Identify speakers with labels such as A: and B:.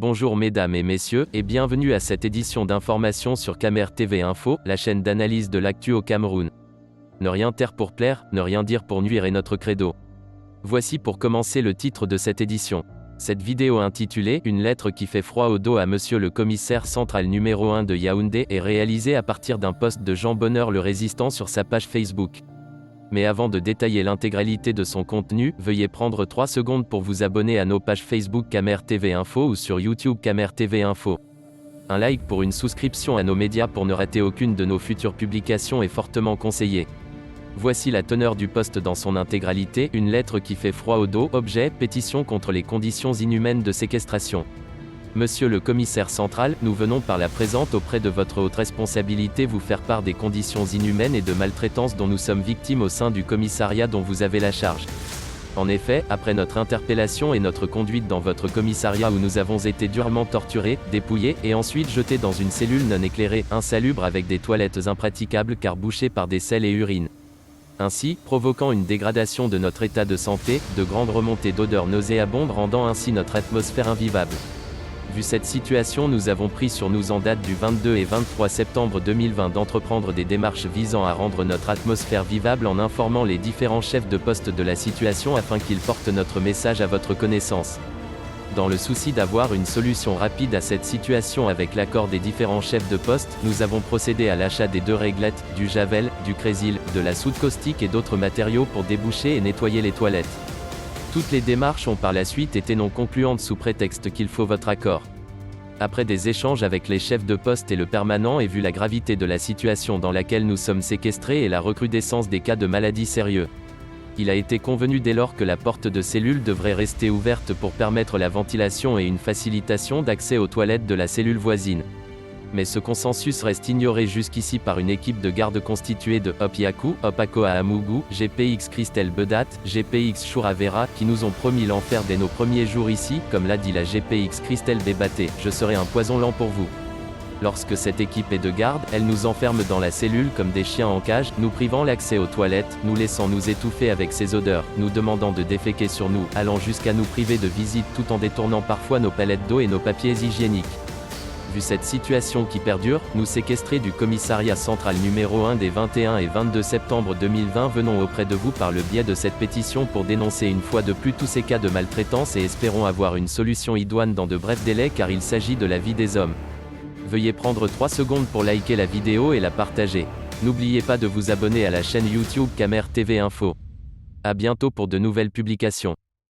A: Bonjour mesdames et messieurs, et bienvenue à cette édition d'information sur Camer TV Info, la chaîne d'analyse de l'actu au Cameroun. Ne rien taire pour plaire, ne rien dire pour nuire est notre credo. Voici pour commencer le titre de cette édition. Cette vidéo intitulée « Une lettre qui fait froid au dos à Monsieur le commissaire central numéro 1 de Yaoundé » est réalisée à partir d'un post de Jean Bonheur le Résistant sur sa page Facebook. Mais avant de détailler l'intégralité de son contenu, veuillez prendre 3 secondes pour vous abonner à nos pages Facebook Camer TV Info ou sur YouTube Camer TV Info. Un like pour une souscription à nos médias pour ne rater aucune de nos futures publications est fortement conseillé. Voici la teneur du post dans son intégralité, une lettre qui fait froid au dos, objet, pétition contre les conditions inhumaines de séquestration. Monsieur le commissaire central, nous venons par la présente auprès de votre haute responsabilité vous faire part des conditions inhumaines et de maltraitance dont nous sommes victimes au sein du commissariat dont vous avez la charge. En effet, après notre interpellation et notre conduite dans votre commissariat où nous avons été durement torturés, dépouillés, et ensuite jetés dans une cellule non éclairée, insalubre avec des toilettes impraticables car bouchées par des selles et urines. Ainsi, provoquant une dégradation de notre état de santé, de grandes remontées d'odeurs nauséabondes rendant ainsi notre atmosphère invivable. Vu cette situation, nous avons pris sur nous en date du 22 et 23 septembre 2020 d'entreprendre des démarches visant à rendre notre atmosphère vivable en informant les différents chefs de poste de la situation afin qu'ils portent notre message à votre connaissance. Dans le souci d'avoir une solution rapide à cette situation avec l'accord des différents chefs de poste, nous avons procédé à l'achat des 2 réglettes, du javel, du crésil, de la soude caustique et d'autres matériaux pour déboucher et nettoyer les toilettes. Toutes les démarches ont par la suite été non concluantes sous prétexte qu'il faut votre accord. Après des échanges avec les chefs de poste et le permanent et vu la gravité de la situation dans laquelle nous sommes séquestrés et la recrudescence des cas de maladies sérieux, il a été convenu dès lors que la porte de cellule devrait rester ouverte pour permettre la ventilation et une facilitation d'accès aux toilettes de la cellule voisine. Mais ce consensus reste ignoré jusqu'ici par une équipe de garde constituée de Hop Yaku, Hop Akoa Amougou, GPX Christelle Bedat, GPX Choura-Vera, qui nous ont promis l'enfer dès nos premiers jours ici, comme l'a dit la GPX Christelle Bébaté, je serai un poison lent pour vous. Lorsque cette équipe est de garde, elle nous enferme dans la cellule comme des chiens en cage, nous privant l'accès aux toilettes, nous laissant nous étouffer avec ces odeurs, nous demandant de déféquer sur nous, allant jusqu'à nous priver de visite tout en détournant parfois nos palettes d'eau et nos papiers hygiéniques. Vu cette situation qui perdure, nous séquestrés du commissariat central numéro 1 des 21 et 22 septembre 2020 venons auprès de vous par le biais de cette pétition pour dénoncer une fois de plus tous ces cas de maltraitance et espérons avoir une solution idoine dans de brefs délais car il s'agit de la vie des hommes. Veuillez prendre 3 secondes pour liker la vidéo et la partager. N'oubliez pas de vous abonner à la chaîne YouTube Camer TV Info. À bientôt pour de nouvelles publications.